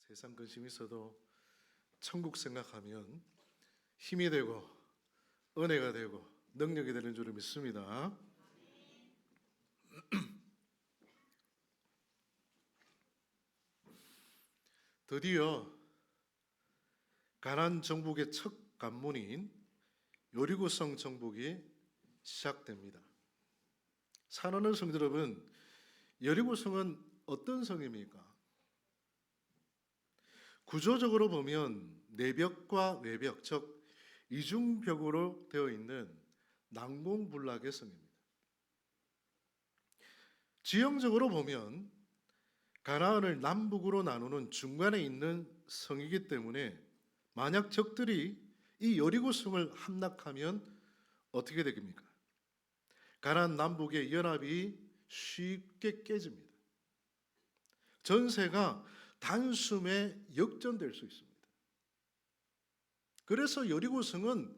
세상 근심 있어도 천국 생각하면 힘이 되고 은혜가 되고 능력이 되는 줄을 믿습니다. 드디어 가나안 정복의 첫 관문인 여리고성 정복이 시작됩니다. 사랑하는 성도 여러분, 여리고성은 어떤 성입니까? 구조적으로 보면 내벽과 외벽, 즉 이중벽으로 되어 있는 난공불락의 성입니다. 지형적으로 보면 가나안을 남북으로 나누는 중간에 있는 성이기 때문에 만약 적들이 이 여리고성을 함락하면 어떻게 되겠습니까? 가나안 남북의 연합이 쉽게 깨집니다. 전세가 단숨에 역전될 수 있습니다. 그래서 여리고성은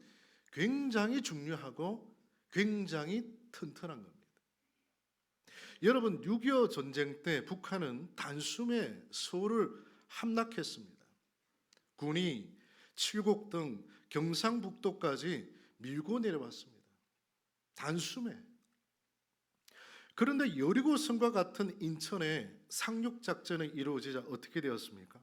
굉장히 중요하고 굉장히 튼튼한 겁니다. 여러분, 6.25 전쟁 때 북한은 단숨에 서울을 함락했습니다. 군이 칠곡 등 경상북도까지 밀고 내려왔습니다. 단숨에. 그런데 여리고성과 같은 인천에 상륙작전이 이루어지자 어떻게 되었습니까?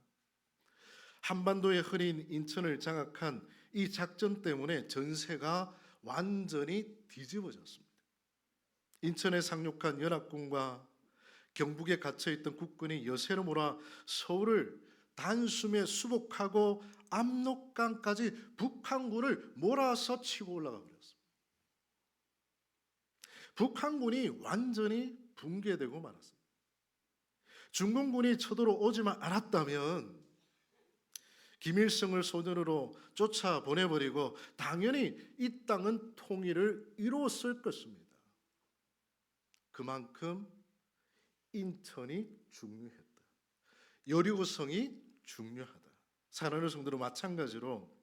한반도의 흐린 인천을 장악한 이 작전 때문에 전세가 완전히 뒤집어졌습니다. 인천에 상륙한 연합군과 경북에 갇혀있던 국군이 여세로 몰아 서울을 단숨에 수복하고 압록강까지 북한군을 몰아서 치고 올라가 버렸습니다. 북한군이 완전히 붕괴되고 말았습니다. 중공군이 쳐들어오지만 않았다면 김일성을 소년으로 쫓아보내버리고 당연히 이 땅은 통일을 이루었을 것입니다. 그만큼 인천이 중요했다. 여리고성이 중요하다. 사랑하는 성도도 마찬가지로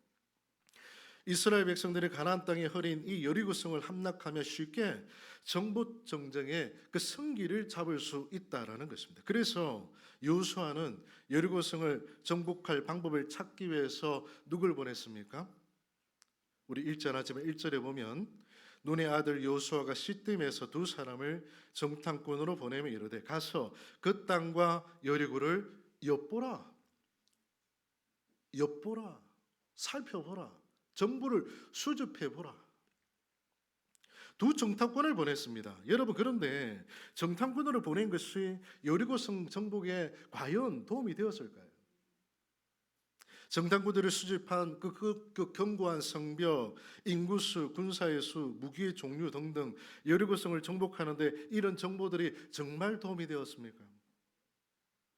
이스라엘 백성들이 가나안 땅에 흐린 이 여리고성을 함락하며 쉽게 정복 정쟁의 그 승기를 잡을 수 있다라는 것입니다. 그래서 여호수아는 여리고성을 정복할 방법을 찾기 위해서 누굴 보냈습니까? 우리 읽지 않았지만 1절에 보면 눈의 아들 여호수아가 시딤에서 두 사람을 정탐꾼으로 보내며 이르되 가서 그 땅과 여리고를 엿보라, 살펴보라, 정보를 수집해보라. 두 정탐꾼을 보냈습니다. 여러분, 그런데 정탐꾼으로 보낸 것이 여리고성 정복에 과연 도움이 되었을까요? 정탐꾼들을 수집한 그 견고한 성벽, 인구수, 군사의 수, 무기의 종류 등등 여리고성을 정복하는데 이런 정보들이 정말 도움이 되었습니까?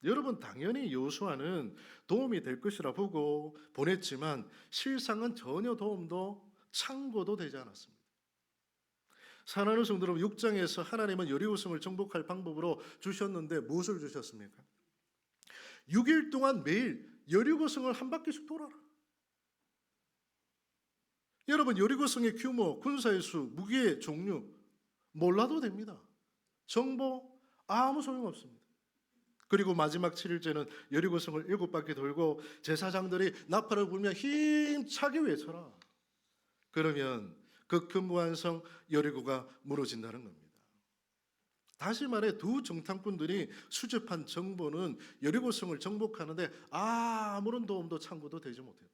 여러분, 당연히 여호수아는 도움이 될 것이라 보고 보냈지만 실상은 전혀 도움도 창고도 되지 않았습니다. 사랑하는 성도 여러분, 6장에서 하나님은 여리고성을 정복할 방법으로 주셨는데 무엇을 주셨습니까? 6일 동안 매일 여리고성을 한 바퀴씩 돌아라. 여러분, 여리고성의 규모, 군사의 수, 무기의 종류 몰라도 됩니다. 정보 아무 소용없습니다. 그리고 마지막 7일째는 여리고성을 7바퀴 돌고 제사장들이 나팔을 불며 힘차게 외쳐라. 그러면 그 견고한 성 여리고가 무너진다는 겁니다. 다시 말해 두 정탐꾼들이 수집한 정보는 여리고성을 정복하는데 아무런 도움도 창구도 되지 못했다.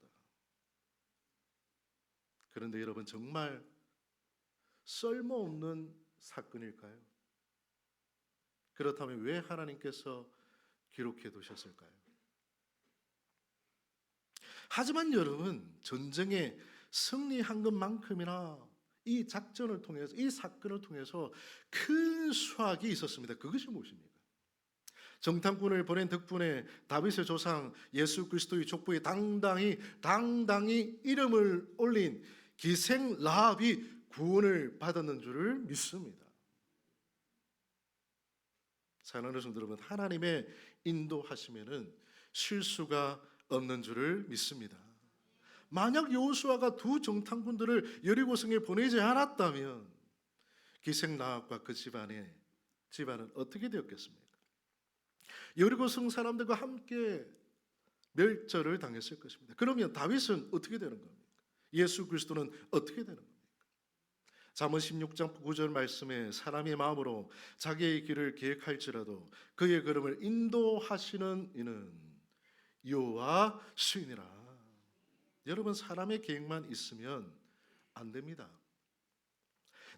그런데 여러분, 정말 쓸모없는 사건일까요? 그렇다면 왜 하나님께서 기록해 두셨을까요? 하지만 여러분, 전쟁에 승리한 것만큼이나 이 작전을 통해서, 이 사건을 통해서 큰 수확이 있었습니다. 그것이 무엇입니까? 정탐꾼을 보낸 덕분에 다윗의 조상 예수 그리스도의 족보에 당당히 이름을 올린 기생 라합이 구원을 받았는 줄을 믿습니다. 사랑하는 성도 여러분, 하나님의 인도하심에는 실수가 없는 줄을 믿습니다. 만약 여호수아가 두 정탐꾼들을 여리고성에 보내지 않았다면 기생 라합과 그 집안은 어떻게 되었겠습니까? 여리고성 사람들과 함께 멸절을 당했을 것입니다. 그러면 다윗은 어떻게 되는 겁니까? 예수 그리스도는 어떻게 되는 겁니까? 잠언 16장 9절 말씀에 사람의 마음으로 자기의 길을 계획할지라도 그의 걸음을 인도하시는 이는 여호와 시니라. 여러분, 사람의 계획만 있으면 안 됩니다.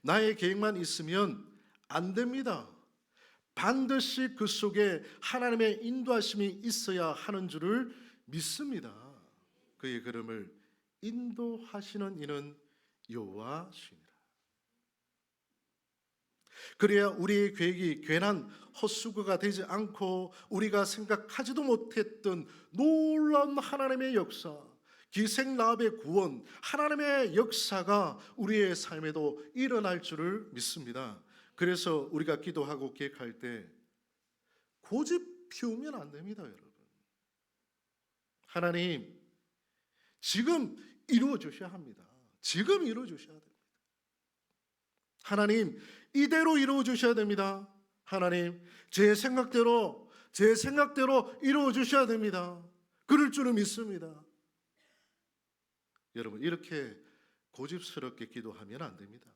나의 계획만 있으면 안 됩니다. 반드시 그 속에 하나님의 인도하심이 있어야 하는 줄을 믿습니다. 그의 걸음을 인도하시는 이는 여호와시니라. 그래야 우리의 계획이 괜한 헛수고가 되지 않고 우리가 생각하지도 못했던 놀라운 하나님의 역사, 기생라합의 구원, 하나님의 역사가 우리의 삶에도 일어날 줄을 믿습니다. 그래서 우리가 기도하고 계획할 때 고집 피우면 안 됩니다, 여러분. 하나님, 지금 이루어 주셔야 합니다. 지금 이루어 주셔야 됩니다. 하나님, 이대로 이루어 주셔야 됩니다. 하나님, 제 생각대로 이루어 주셔야 됩니다. 그럴 줄은 믿습니다. 여러분, 이렇게 고집스럽게 기도하면 안 됩니다.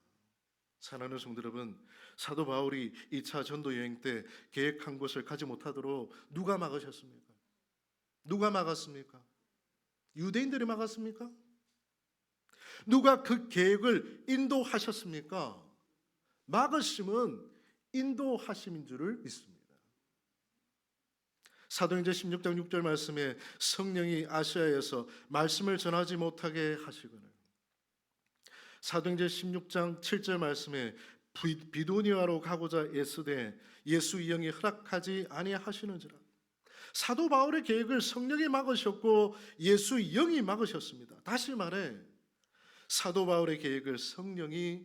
사랑하는 성도 여러분, 사도 바울이 2차 전도 여행 때 계획한 곳을 가지 못하도록 누가 막으셨습니까? 누가 막았습니까? 유대인들이 막았습니까? 누가 그 계획을 인도하셨습니까? 막으심은 인도하심인 줄을 믿습니다. 사도행전 16장 6절 말씀에 성령이 아시아에서 말씀을 전하지 못하게 하시거늘, 사도행전 16장 7절 말씀에 비두니아로 가고자 애쓰되 예수 영이 허락하지 아니하시는지라. 사도 바울의 계획을 성령이 막으셨고 예수 영이 막으셨습니다. 다시 말해 사도 바울의 계획을 성령이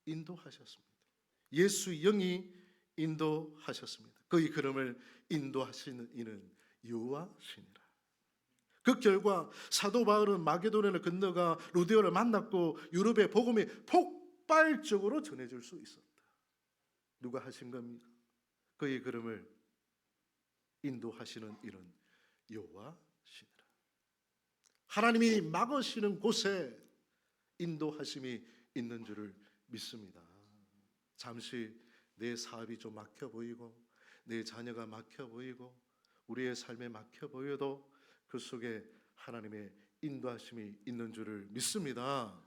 인도하셨습니다. 예수 영이 인도하셨습니다. 그의 걸음을 인도하시는 이는 여호와시니라. 그 결과 사도 바울은 마게도냐를 건너가 루디오를 만났고 유럽의 복음이 폭발적으로 전해질 수 있었다. 누가 하신 겁니까? 그의 걸음을 인도하시는 이는 여호와시니라. 하나님이 막으시는 곳에 인도하심이 있는 줄을 믿습니다. 잠시 내 사업이 좀 막혀 보이고 내 자녀가 막혀 보이고 우리의 삶에 막혀 보여도 그 속에 하나님의 인도하심이 있는 줄을 믿습니다.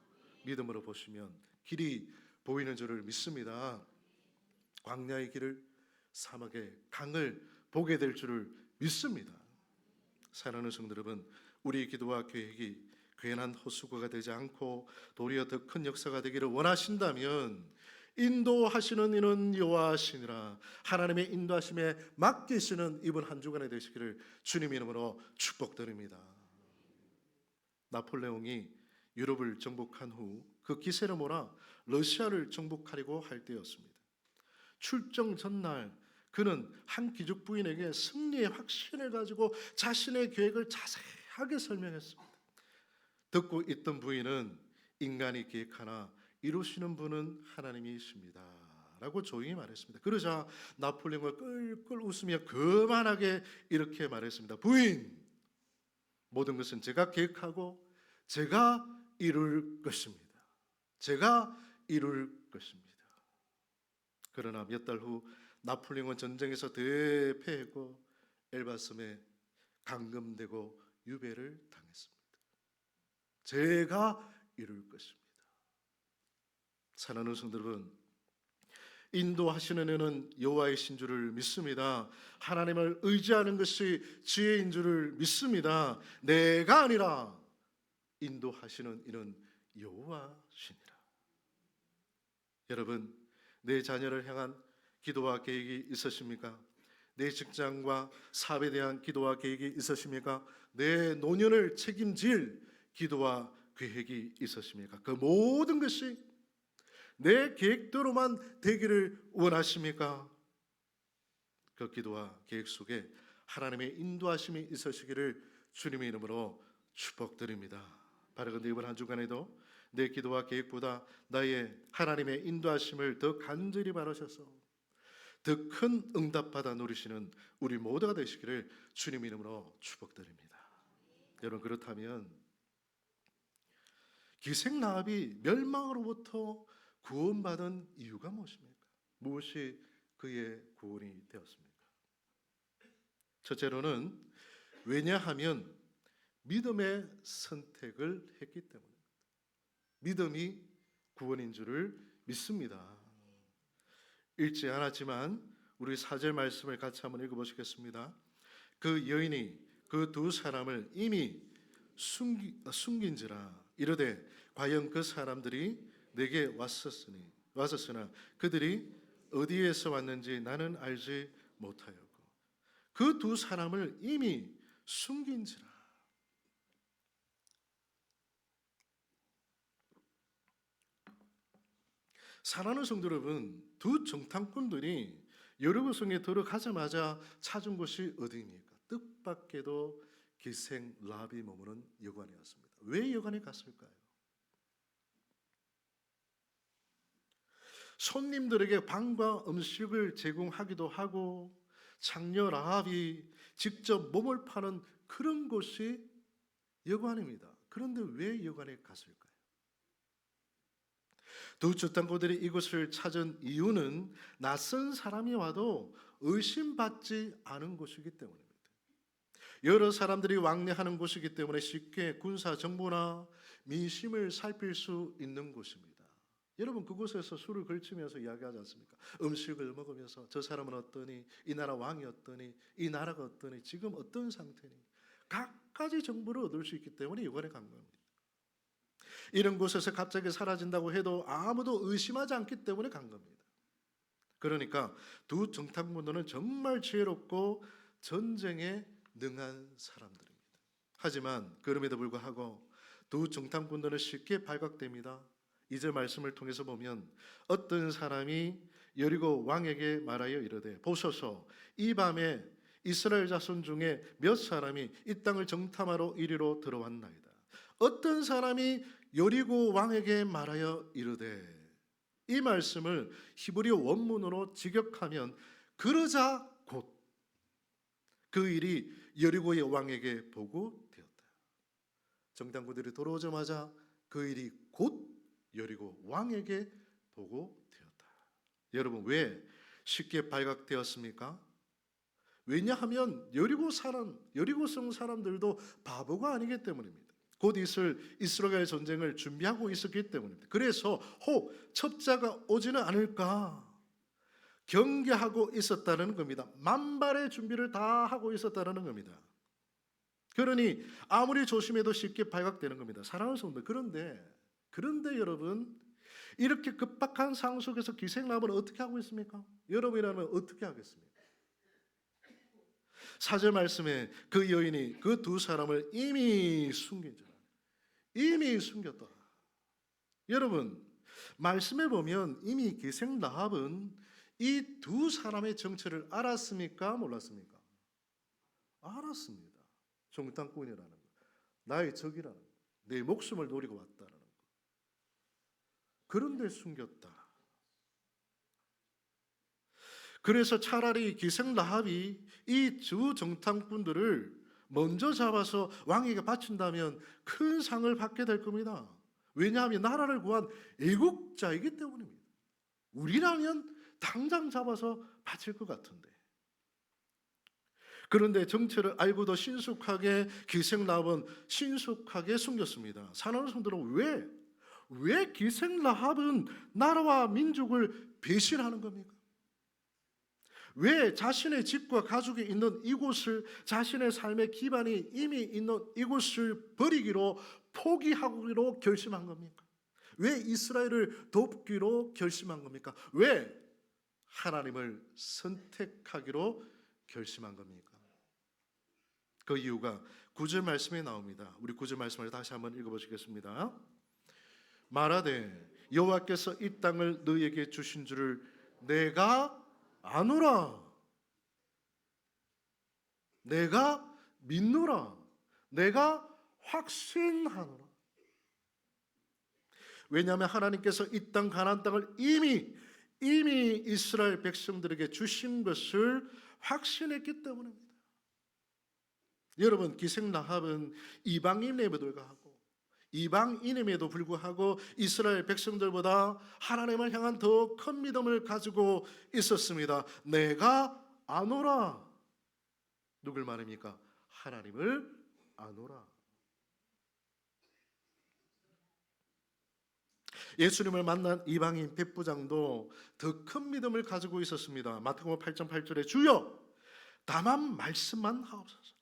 믿음으로 보시면 길이 보이는 줄을 믿습니다. 광야의 길을, 사막의 강을 보게 될 줄을 믿습니다. 사랑하는 성도 여러분, 우리 기도와 계획이 괜한 헛수고가 되지 않고 도리어 더 큰 역사가 되기를 원하신다면 인도하시는 이는 여호와시니라. 하나님의 인도하심에 맡기시는 이번 한 주간이 되시기를 주님 이름으로 축복드립니다. 나폴레옹이 유럽을 정복한 후 그 기세를 몰아 러시아를 정복하려고 할 때였습니다. 출정 전날 그는 한 귀족 부인에게 승리의 확신을 가지고 자신의 계획을 자세하게 설명했습니다. 듣고 있던 부인은 인간이 계획하나 이루시는 분은 하나님이십니다 라고 조용히 말했습니다. 그러자 나폴레옹은 끌끌 웃으며 거만하게 이렇게 말했습니다. 부인, 모든 것은 제가 계획하고 제가 이룰 것입니다. 제가 이룰 것입니다. 그러나 몇 달 후 나폴레옹은 전쟁에서 대패했고 엘바섬에 감금되고 유배를 당했습니다. 제가 이룰 것입니다. 사랑하는 성도 여러분, 인도하시는 이는 여호와이신 줄을 믿습니다. 하나님을 의지하는 것이 지혜인 줄을 믿습니다. 내가 아니라 인도하시는 이는 여호와시니라. 여러분, 내 자녀를 향한 기도와 계획이 있으십니까? 내 직장과 사업에 대한 기도와 계획이 있으십니까? 내 노년을 책임질 기도와 계획이 있으십니까? 그 모든 것이 내 계획대로만 되기를 원하십니까? 그 기도와 계획 속에 하나님의 인도하심이 있으시기를 주님의 이름으로 축복드립니다. 바라건대 이번 한 주간에도 내 기도와 계획보다 나의 하나님의 인도하심을 더 간절히 바라셔서 더 큰 응답받아 누리시는 우리 모두가 되시기를 주님의 이름으로 축복드립니다. 여러분, 그렇다면 기생라합이 멸망으로부터 구원받은 이유가 무엇입니까? 무엇이 그의 구원이 되었습니까? 첫째로는 왜냐하면 믿음의 선택을 했기 때문입니다. 믿음이 구원인 줄을 믿습니다. 읽지 않았지만 우리 4절 말씀을 같이 한번 읽어보시겠습니다. 그 여인이 그 두 사람을 이미 숨긴지라 이르되 과연 그 사람들이 내게 왔었으나 그들이 어디에서 왔는지 나는 알지 못하였고 그 두 사람을 이미 숨긴지라. 사랑하는 성도 여러분, 두 정탐꾼들이 여리고성에 들어가자마자 찾은 곳이 어디입니까? 뜻밖에도 기생 라합이 머무는 여관이었습니다. 왜 여관에 갔을까요? 손님들에게 방과 음식을 제공하기도 하고 창녀 라합이 직접 몸을 파는 그런 곳이 여관입니다. 그런데 왜 여관에 갔을까요? 두 주탐꾼들이 이곳을 찾은 이유는 낯선 사람이 와도 의심받지 않은 곳이기 때문입니다. 여러 사람들이 왕래하는 곳이기 때문에 쉽게 군사 정보나 민심을 살필 수 있는 곳입니다. 여러분, 그곳에서 술을 걸치면서 이야기하지 않습니까? 음식을 먹으면서 저 사람은 어떠니, 이 나라 왕이 어떠니, 이 나라가 어떠니, 지금 어떤 상태니, 각가지 정보를 얻을 수 있기 때문에 여관에 간 겁니다. 이런 곳에서 갑자기 사라진다고 해도 아무도 의심하지 않기 때문에 간 겁니다. 그러니까 두 정탐꾼들은 정말 지혜롭고 전쟁에 능한 사람들입니다. 하지만 그럼에도 불구하고 두 정탐꾼들은 쉽게 발각됩니다. 2절 말씀을 통해서 보면 어떤 사람이 여리고 왕에게 말하여 이르되 보소서 이 밤에 이스라엘 자손 중에 몇 사람이 이 땅을 정탐하러 이리로 들어왔나이다. 어떤 사람이 여리고 왕에게 말하여 이르되, 이 말씀을 히브리어 원문으로 직역하면 그러자 곧 그 일이 여리고의 왕에게 보고되었다. 정탐꾼들이 돌아오자마자 그 일이 곧 여리고 왕에게 보고되었다. 여러분, 왜 쉽게 발각되었습니까? 왜냐하면 여리고성 사람들도 바보가 아니기 때문입니다. 곧 있을 이스라엘 전쟁을 준비하고 있었기 때문입니다. 그래서 혹 첩자가 오지는 않을까 경계하고 있었다는 겁니다. 만발의 준비를 다 하고 있었다는 겁니다. 그러니 아무리 조심해도 쉽게 발각되는 겁니다. 사랑하는 성도, 그런데 여러분, 이렇게 급박한 상황 속에서 기생라합은 어떻게 하고 있습니까? 여러분이라면 어떻게 하겠습니까? 4절 말씀에 그 여인이 그 두 사람을 이미 숨겼다. 여러분, 말씀에 보면 이미 기생라합은 이 두 사람의 정체를 알았습니까? 몰랐습니까? 알았습니다. 정탐꾼이라는 거, 나의 적이라는 거, 내 목숨을 노리고 왔다는 거. 그런데 숨겼다. 그래서 차라리 기생라합이 이 두 정탐꾼들을 먼저 잡아서 왕에게 바친다면 큰 상을 받게 될 겁니다. 왜냐하면 나라를 구한 애국자이기 때문입니다. 우리라면 당장 잡아서 바칠 것 같은데. 그런데 정체를 알고도 신속하게 기생라합은 신속하게 숨겼습니다. 사랑하는 성도는 왜 기생라합은 나라와 민족을 배신하는 겁니까? 왜 자신의 집과 가족이 있는 이곳을, 자신의 삶의 기반이 이미 있는 이곳을 버리기로 포기하기로 결심한 겁니까? 왜 이스라엘을 돕기로 결심한 겁니까? 왜 하나님을 선택하기로 결심한 겁니까? 그 이유가 9절 말씀에 나옵니다. 우리 9절 말씀을 다시 한번 읽어보시겠습니다. 말하되 여호와께서 이 땅을 너희에게 주신 줄을 내가 아노라. 내가 믿노라. 내가 확신하노라. 왜냐하면 하나님께서 이 땅 가나안 땅을 이미 이스라엘 백성들에게 주신 것을 확신했기 때문입니다. 여러분, 기생 라합은 이방인임에도 불구하고 이방인임에도 불구하고 이스라엘 백성들보다 하나님을 향한 더 큰 믿음을 가지고 있었습니다. 내가 아노라. 누굴 말합니까? 하나님을 아노라. 예수님을 만난 이방인 백부장도 더 큰 믿음을 가지고 있었습니다. 마태복음 8장 8절에 주여 다만 말씀만 하옵소서.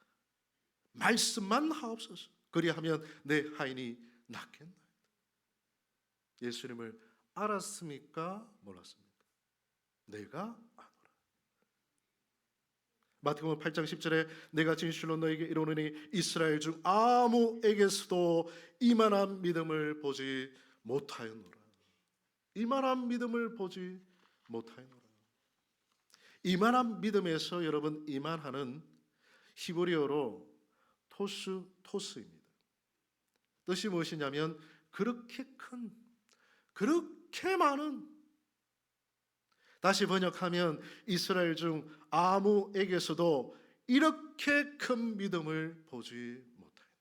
말씀만 하옵소서. 그리하면 내 하인이 낫겠나이다. 예수님을 알았습니까? 몰랐습니까? 내가 아노라. 마태복음 8장 10절에 내가 진실로 너에게 이르노니 이스라엘 중 아무에게서도 이만한 믿음을 보지 못하였노라. 이만한 믿음을 보지 못하였노라. 이만한 믿음에서 여러분, 이만하는 히브리어로 토스입니다. 뜻이 무엇이냐면 그렇게 큰, 그렇게 많은. 다시 번역하면 이스라엘 중 아무에게서도 이렇게 큰 믿음을 보지 못하였노라.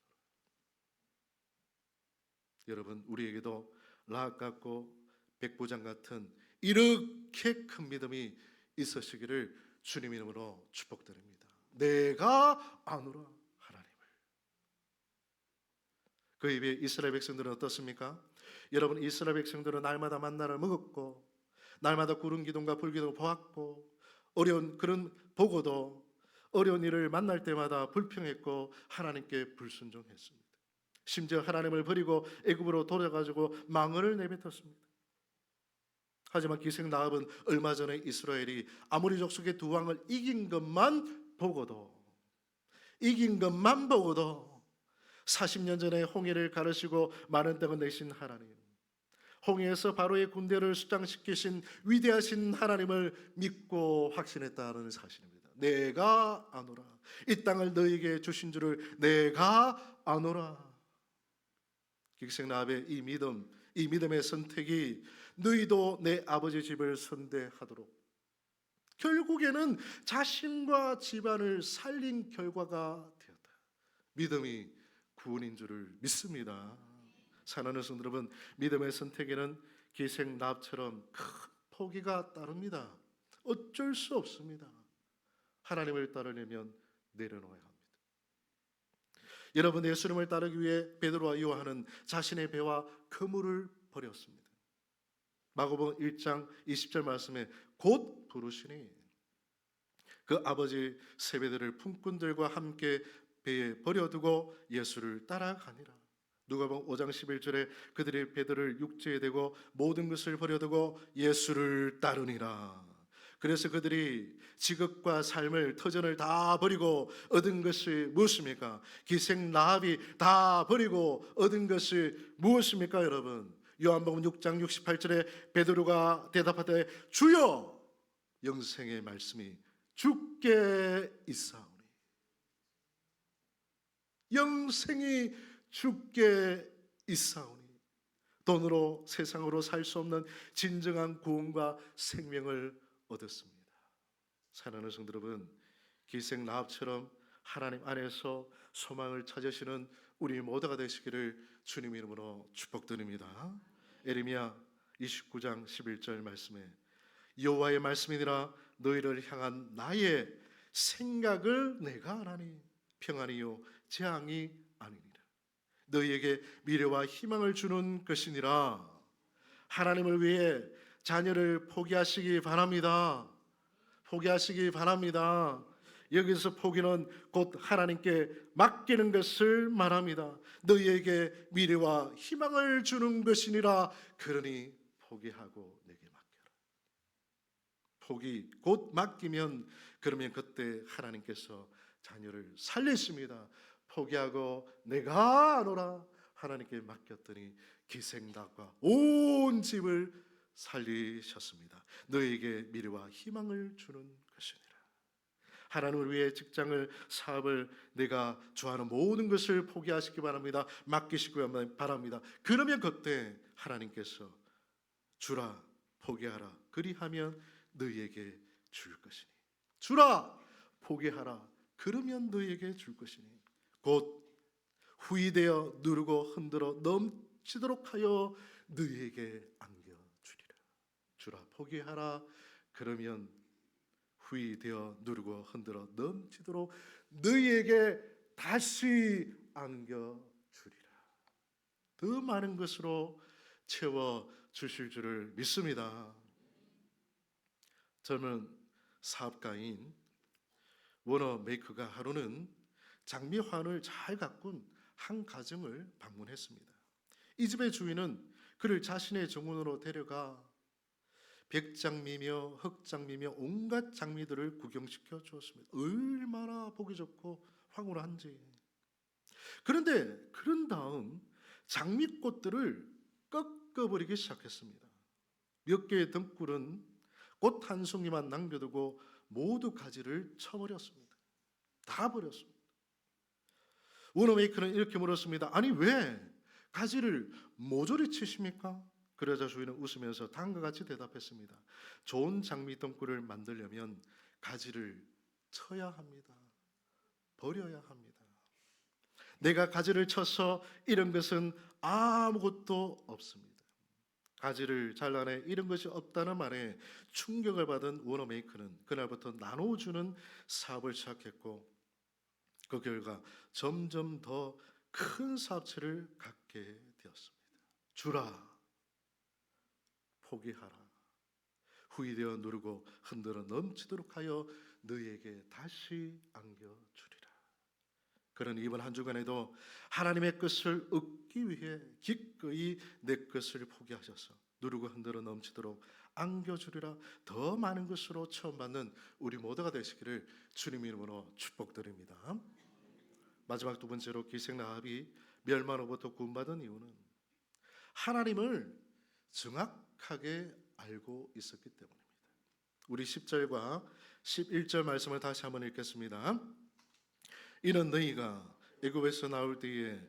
여러분, 우리에게도 라합 같고 백부장 같은 이렇게 큰 믿음이 있으시기를 주님 이름으로 축복드립니다. 내가 아노라. 하나님을. 그에 비해 이스라엘 백성들은 어떻습니까? 여러분, 이스라엘 백성들은 날마다 만나를 먹었고 날마다 구름 기둥과 불 기둥을 보았고 어려운 그런 보고도 어려운 일을 만날 때마다 불평했고 하나님께 불순종했습니다. 심지어 하나님을 버리고 애굽으로 돌아가지고 망언을 내뱉었습니다. 하지만 기생 라합은 얼마 전에 이스라엘이 아모리 족속의 두 왕을 이긴 것만 보고도 40년 전에 홍해를 가르시고 많은 땅을 내신 하나님, 홍해에서 바로의 군대를 수장시키신 위대하신 하나님을 믿고 확신했다는 사실입니다. 내가 아노라. 이 땅을 너에게 주신 줄을 내가 아노라. 기생 라합의 이 믿음의 선택이 너희도 내 아버지 집을 선대하도록, 결국에는 자신과 집안을 살린 결과가 되었다. 믿음이 구원인 줄을 믿습니다. 사랑하는 성도 여러분, 믿음의 선택에는 기생 라합처럼 큰 포기가 따릅니다. 어쩔 수 없습니다. 하나님을 따르려면 내려놓아야 합니다. 여러분, 예수님을 따르기 위해 베드로와 요한은 자신의 배와 그물을 버렸습니다. 마가복음 1장 20절 말씀에 곧 부르시니 그 아버지 세베대를 품꾼들과 함께 배에 버려두고 예수를 따라가니라. 누가복음 5장 11절에 그들이 베드로를 육지에 대고 모든 것을 버려두고 예수를 따르니라. 그래서 그들이 직업과 삶을, 터전을 다 버리고 얻은 것이 무엇입니까? 기생 라합이 다 버리고 얻은 것이 무엇입니까, 여러분? 요한복음 6장 68절에 베드로가 대답하되 주여, 영생의 말씀이 주께 있사오니. 영생이 주께 있사오니. 돈으로 세상으로 살 수 없는 진정한 구원과 생명을 얻었습니다. 사랑하는 성도 여러분, 기생 라합처럼 하나님 안에서 소망을 찾으시는 우리 모두가 되시기를 주님 이름으로 축복드립니다. 예레미야 29장 11절 말씀에 여호와의 말씀이니라 너희를 향한 나의 생각을 내가 아나니 평안이요 재앙이 아니니라. 너희에게 미래와 희망을 주는 것이니라. 하나님을 위해 자녀를 포기하시기 바랍니다. 포기하시기 바랍니다. 여기서 포기는 곧 하나님께 맡기는 것을 말합니다. 너희에게 미래와 희망을 주는 것이니라. 그러니 포기하고 내게 맡겨라. 포기 곧 맡기면 그러면 그때 하나님께서 자녀를 살리십니다. 포기하고 내가 아노라 하나님께 맡겼더니 기생닭과 온 집을 살리셨습니다. 너에게 미래와 희망을 주는 것이니라. 하나님을 위해 직장을, 사업을, 내가 좋아하는 모든 것을 포기하시기 바랍니다. 맡기시기 바랍니다. 그러면 그때 하나님께서 주라, 포기하라, 그리하면 너희에게 줄 것이니. 주라, 포기하라, 그러면 너희에게 줄 것이니. 곧 후이되어 누르고 흔들어 넘치도록 하여 너희에게 안겨주리라. 주라 포기하라. 그러면 후이되어 누르고 흔들어 넘치도록 너희에게 다시 안겨주리라. 더 많은 것으로 채워주실 줄을 믿습니다. 젊은 사업가인 워너 메이커가 하루는 장미환을 잘 가꾼 한 가정을 방문했습니다. 이 집의 주인은 그를 자신의 정원으로 데려가 백장미며 흑장미며 온갖 장미들을 구경시켜 주었습니다. 얼마나 보기 좋고 황홀한지. 그런데 그런 다음 장미꽃들을 꺾어버리기 시작했습니다. 몇 개의 등굴은 꽃 한 송이만 남겨두고 모두 가지를 쳐버렸습니다. 다 버렸습니다. 워너메이커는 이렇게 물었습니다. 아니 왜 가지를 모조리 치십니까? 그러자 주인은 웃으면서 다음과 같이 대답했습니다. 좋은 장미 등굴을 만들려면 가지를 쳐야 합니다. 버려야 합니다. 내가 가지를 쳐서 이런 것은 아무것도 없습니다. 가지를 잘라내 이런 것이 없다는 말에 충격을 받은 워너메이커는 그날부터 나눠주는 사업을 시작했고 그 결과 점점 더 큰 사업체를 갖게 되었습니다. 주라 포기하라. 후이되어 누르고 흔들어 넘치도록 하여 너희에게 다시 안겨주리라. 그러니 이번 한 주간에도 하나님의 것을 얻기 위해 기꺼이 내 것을 포기하셔서 누르고 흔들어 넘치도록 안겨주리라. 더 많은 것으로 처음 받는 우리 모두가 되시기를 주님 이름으로 축복드립니다. 마지막 두 번째로 기생라합이 멸망으로부터 구원받은 이유는 하나님을 정확하게 알고 있었기 때문입니다. 우리 10절과 11절 말씀을 다시 한번 읽겠습니다. 이는 너희가 애굽에서 나올 때에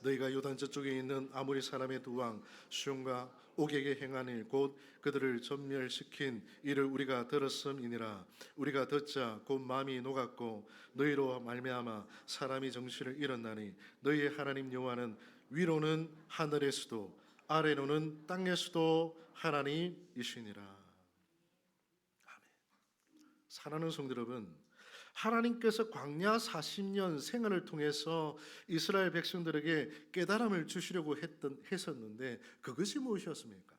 너희가 요단 저쪽에 있는 아모리 사람의 두 왕 시온과 옥에게 행한 일 곧 그들을 전멸시킨 일을 우리가 들었음이니라. 우리가 듣자 곧 마음이 녹았고 너희로 말미암아 사람이 정신을 잃었나니 너희의 하나님 여호와는 위로는 하늘의 수도 아래로는 땅의 수도 하나님이시니라. 아멘. 사랑하는 성도 여러분, 하나님께서 광야 40년 생활을 통해서 이스라엘 백성들에게 깨달음을 주시려고 했었는데 그것이 무엇이었습니까?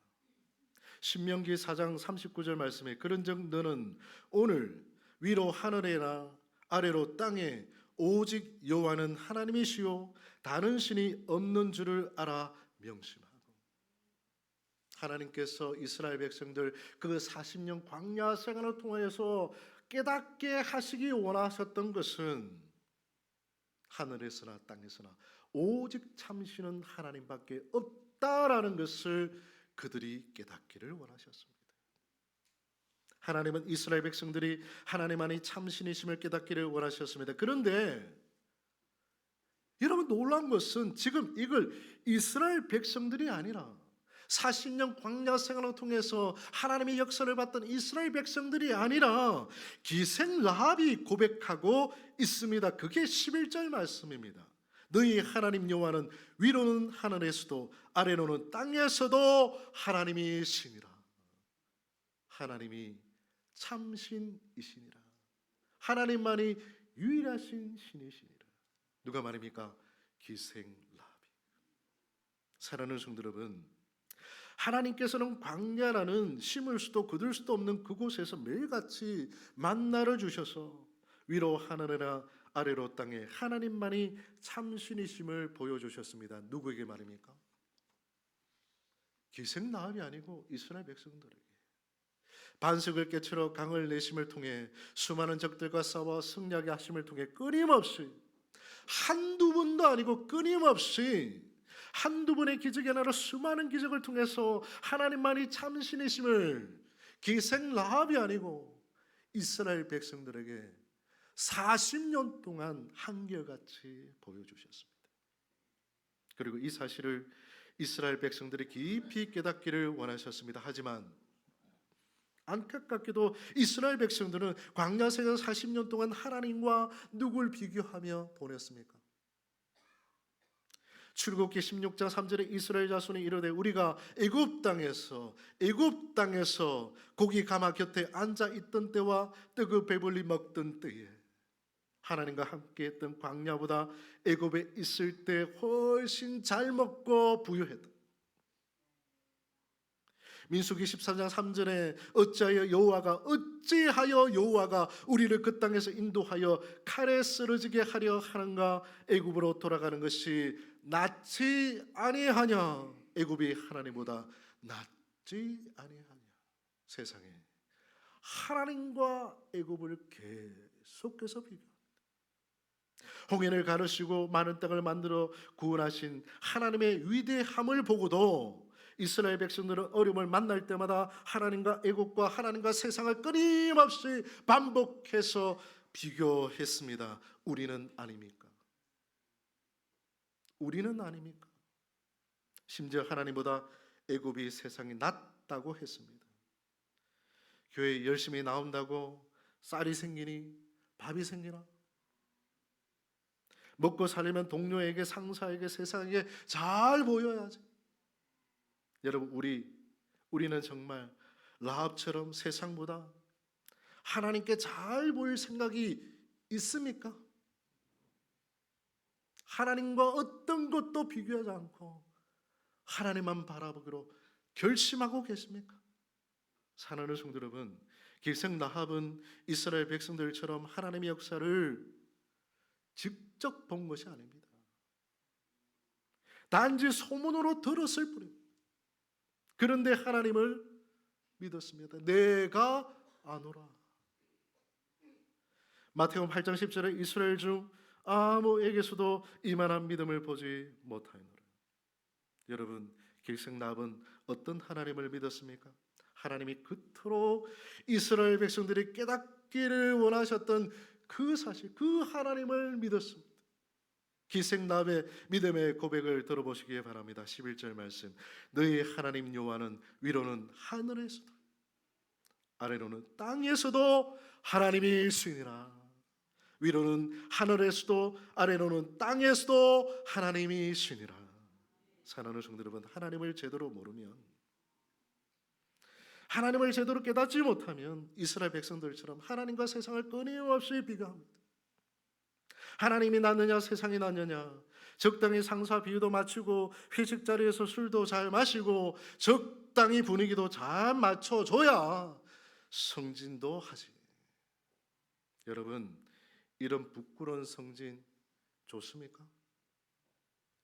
신명기 4장 39절 말씀에 그런즉 너는 오늘 위로 하늘에나 아래로 땅에 오직 여호와는 하나님이시요 다른 신이 없는 줄을 알아 명심하고. 하나님께서 이스라엘 백성들 그 40년 광야 생활을 통해서 깨닫게 하시기 원하셨던 것은 하늘에서나 땅에서나 오직 참신은 하나님밖에 없다라는 것을 그들이 깨닫기를 원하셨습니다. 하나님은 이스라엘 백성들이 하나님만이 참신이심을 깨닫기를 원하셨습니다. 그런데 여러분 놀라운 것은 지금 이걸 이스라엘 백성들이 아니라 40년 광야 생활을 통해서 하나님의 역사를 봤던 이스라엘 백성들이 아니라 기생 라합이 고백하고 있습니다. 그게 11절 말씀입니다. 너희 하나님 여호와는 위로는 하늘에서도 아래로는 땅에서도 하나님이시니라. 하나님이 참신이시니라. 하나님만이 유일하신 신이시니라. 누가 말입니까? 기생 라합이. 사랑하는 성도 여러분, 하나님께서는 광야라는 심을 수도 거둘 수도 없는 그곳에서 매일같이 만나를 주셔서 위로 하늘이나 아래로 땅에 하나님만이 참신이심을 보여주셨습니다. 누구에게 말입니까? 기생 라합이 아니고 이스라엘 백성들에게. 반석을 깨트려 강을 내심을 통해 수많은 적들과 싸워 승리하게 하심을 통해 끊임없이 한두 번도 아니고 끊임없이 한두 번의 기적이 아니라 수많은 기적을 통해서 하나님만이 참신이심을 기생 라합이 아니고 이스라엘 백성들에게 40년 동안 한결같이 보여주셨습니다. 그리고 이 사실을 이스라엘 백성들이 깊이 깨닫기를 원하셨습니다. 하지만 안타깝게도 이스라엘 백성들은 광야 생활 40년 동안 하나님과 누굴 비교하며 보냈습니까? 출애굽기 16장 3절에 이스라엘 자손이 이르되 우리가 애굽 땅에서 고기 가마 곁에 앉아 있던 때와 떡을 배불리 먹던 때에 하나님과 함께 했던 광야보다 애굽에 있을 때 훨씬 잘 먹고 부유했다. 민수기 14장 3절에 어찌하여 여호와가 우리를 그 땅에서 인도하여 칼에 쓰러지게 하려 하는가? 애굽으로 돌아가는 것이 낫지 아니하냐? 애굽이 하나님보다 낫지 아니하냐? 세상에 하나님과 애굽을 계속해서 비교합니다. 홍해를 가르시고 많은 땅을 만들어 구원하신 하나님의 위대함을 보고도 이스라엘 백성들은 어려움을 만날 때마다 하나님과 애국과 하나님과 세상을 끊임없이 반복해서 비교했습니다. 우리는 아닙니까? 우리는 아닙니까? 심지어 하나님보다 애굽이 세상이 낫다고 했습니다. 교회에 열심히 나온다고 쌀이 생기니 밥이 생기나? 먹고 살려면 동료에게, 상사에게, 세상에게 잘 보여야지. 여러분, 우리는 정말 라합처럼 세상보다 하나님께 잘 보일 생각이 있습니까? 하나님과 어떤 것도 비교하지 않고 하나님만 바라보기로 결심하고 계십니까? 사랑하는 성도 여러분, 길생 라합은 이스라엘 백성들처럼 하나님의 역사를 직접 본 것이 아닙니다. 단지 소문으로 들었을 뿐입니다. 그런데 하나님을 믿었습니다. 내가 아노라. 마태복음 8장 10절에 이스라엘 중 아무에게서도 이만한 믿음을 보지 못하였노라. 여러분, 길생 라합은 어떤 하나님을 믿었습니까? 하나님이 그토록 이스라엘 백성들이 깨닫기를 원하셨던 그 사실, 그 하나님을 믿었습니다. 길생 라합의 믿음의 고백을 들어보시기 바랍니다. 11절 말씀. 너희 하나님 여호와는 위로는 하늘에서도 아래로는 땅에서도 하나님이시니라. 위로는 하늘에서도 아래로는 땅에서도 하나님이시니라. 사랑하는 성도 여러분, 하나님을 제대로 모르면, 하나님을 제대로 깨닫지 못하면 이스라엘 백성들처럼 하나님과 세상을 끊임없이 비교합니다. 하나님이 낫느냐 세상이 낫느냐, 적당히 상사 비유도 맞추고 회식 자리에서 술도 잘 마시고 적당히 분위기도 잘 맞춰줘야 성진도 하지. 여러분, 이런 부끄러운 성진 좋습니까?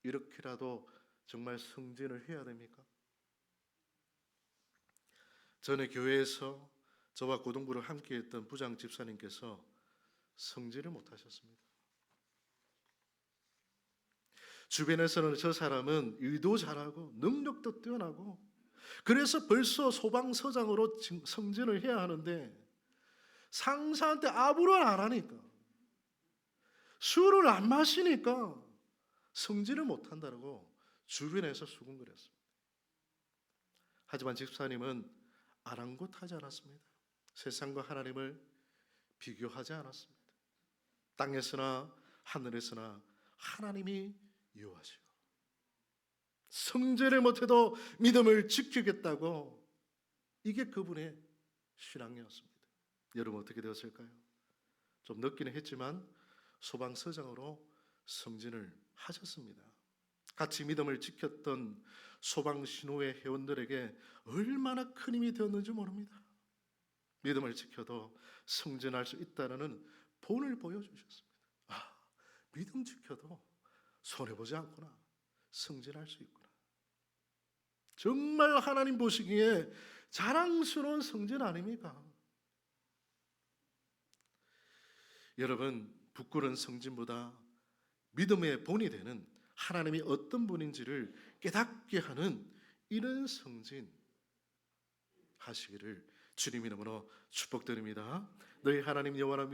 이렇게라도 정말 성진을 해야 됩니까? 전에 교회에서 저와 고등부를 함께 했던 부장 집사님께서 성진을 못하셨습니다. 주변에서는 저 사람은 일도 잘하고 능력도 뛰어나고 그래서 벌써 소방서장으로 승진을 해야 하는데 상사한테 아무런 안 하니까, 술을 안 마시니까 승진을 못한다고 주변에서 수군거렸습니다. 하지만 집사님은 아랑곳하지 않았습니다. 세상과 하나님을 비교하지 않았습니다. 땅에서나 하늘에서나 하나님이 여호와시고 성전을 못해도 믿음을 지키겠다고, 이게 그분의 신앙이었습니다. 여러분, 어떻게 되었을까요? 좀 늦기는 했지만 소방서장으로 승진을 하셨습니다. 같이 믿음을 지켰던 소방신호의 회원들에게 얼마나 큰 힘이 되었는지 모릅니다. 믿음을 지켜도 승진할 수 있다는 본을 보여주셨습니다. 믿음 지켜도 손해보지 않구나, 승진할 수 있구나. 정말 하나님 보시기에 자랑스러운 승진 아닙니까? 여러분, 부끄러운 승진보다 믿음의 본이 되는 하나님이 어떤 분인지를 깨닫게 하는 이런 승진 하시기를 주님 이름으로 축복드립니다. 너희 하나님 여호와는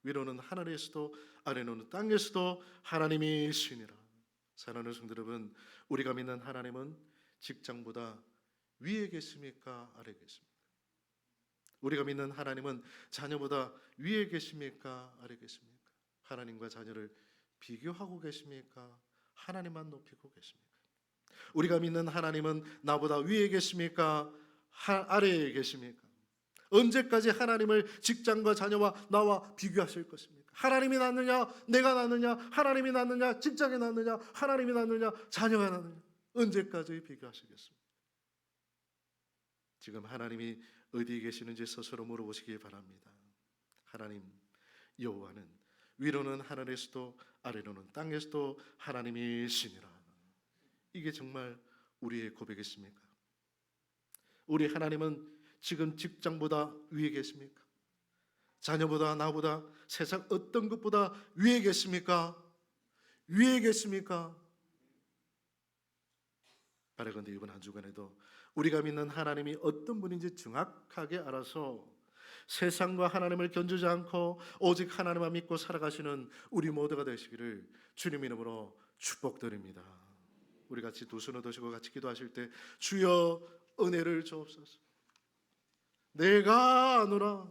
위로는 하늘에서도 아래로는 땅에서도 하나님이시니라. 사랑하는 성도 여러분, 우리가 믿는 하나님은 직장보다 위에 계십니까? 아래에 계십니까? 우리가 믿는 하나님은 자녀보다 위에 계십니까? 아래 계십니까? 하나님과 자녀를 비교하고 계십니까? 하나님만 높이고 계십니까? 우리가 믿는 하나님은 나보다 위에 계십니까? 아래에 계십니까? 언제까지 하나님을 직장과 자녀와 나와 비교하실 것입니까? 하나님이 낫느냐? 내가 낫느냐? 하나님이 낫느냐? 직장이 낫느냐? 하나님이 낫느냐? 자녀가 낫느냐? 언제까지 비교하시겠습니까? 지금 하나님이 어디에 계시는지 스스로 물어보시기 바랍니다. 하나님, 여호와는 위로는 하늘에서도 아래로는 땅에서도 하나님이시니라. 이게 정말 우리의 고백이십니까? 우리 하나님은 지금 직장보다 위에 계십니까? 자녀보다 나보다 세상 어떤 것보다 위에 계십니까? 위에 계십니까? 바라건대 이번 한 주간에도 우리가 믿는 하나님이 어떤 분인지 정확하게 알아서 세상과 하나님을 견주지 않고 오직 하나님만 믿고 살아가시는 우리 모두가 되시기를 주님 이름으로 축복드립니다. 우리 같이 두 손을 드시고 같이 기도하실 때 주여 은혜를 주옵소서. 내가 아노라.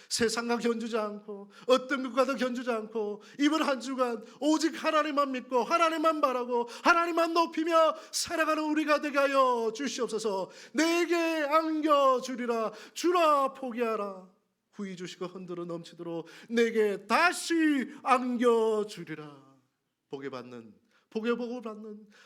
세상과 견주지 않고 어떤 것과도 견주지 않고 이번 한 주간 오직 하나님만 믿고 하나님만 바라고 하나님만 높이며 살아가는 우리가 되게 하여 주시옵소서. 내게 안겨주리라. 주라 포기하라. 후히 주시고 흔들어 넘치도록 내게 다시 안겨주리라. 복을 받는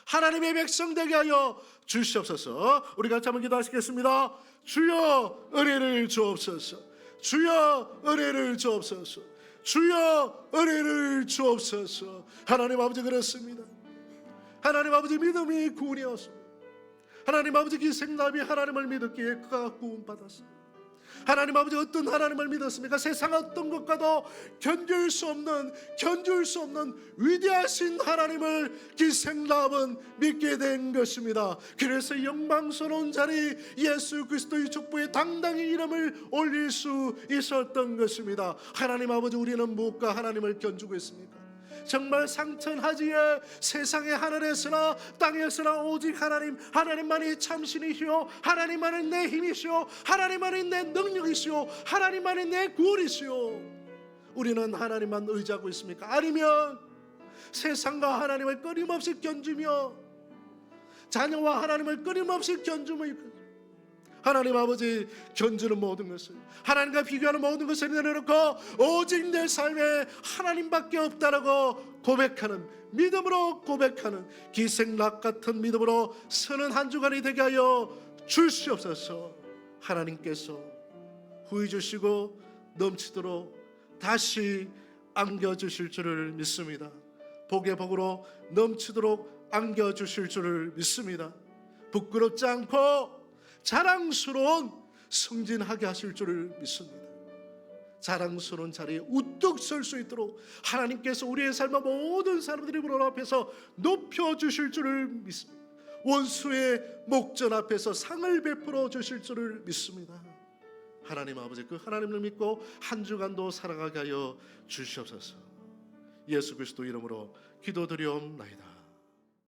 하나님의 백성 되게 하여 주시옵소서. 우리 같이 한번 기도하시겠습니다. 주여 은혜를 주옵소서. 주여 은혜를 주옵소서. 주여 은혜를 주옵소서. 하나님 아버지 그렇습니다. 하나님 아버지 믿음이 구원이었습니다. 하나님 아버지 기생나비 하나님을 믿었기에 그가 구원받았습니다. 하나님 아버지 어떤 하나님을 믿었습니까? 세상 어떤 것과도 견줄 수 없는 위대하신 하나님을 기생라합은 믿게 된 것입니다. 그래서 영광스러운 자리 예수 그리스도의 족보에 당당히 이름을 올릴 수 있었던 것입니다. 하나님 아버지 우리는 무엇과 하나님을 견주고 있습니까? 정말 상천하지에 세상의 하늘에서나 땅에서나 오직 하나님만이 참신이시오. 하나님만이 내 힘이시오. 하나님만이 내 능력이시오. 하나님만이 내 구원이시오. 우리는 하나님만 의지하고 있습니까? 아니면 세상과 하나님을 끊임없이 견주며 자녀와 하나님을 끊임없이 견주며 하나님 아버지 견주는 모든 것을 하나님과 비교하는 모든 것을 내려놓고 오직 내 삶에 하나님밖에 없다라고 고백하는 믿음으로 고백하는 기생락 같은 믿음으로 서는 한 주간이 되게 하여 주시옵소서. 하나님께서 후히 주시고 넘치도록 다시 안겨주실 줄을 믿습니다. 복의 복으로 넘치도록 안겨주실 줄을 믿습니다. 부끄럽지 않고 자랑스러운 승진하게 하실 줄을 믿습니다. 자랑스러운 자리에 우뚝 설 수 있도록 하나님께서 우리의 삶과 모든 사람들이 보는 앞에서 높여주실 줄을 믿습니다. 원수의 목전 앞에서 상을 베풀어 주실 줄을 믿습니다. 하나님 아버지 그 하나님을 믿고 한 주간도 살아가게 하여 주시옵소서. 예수 그리스도 이름으로 기도드리옵나이다.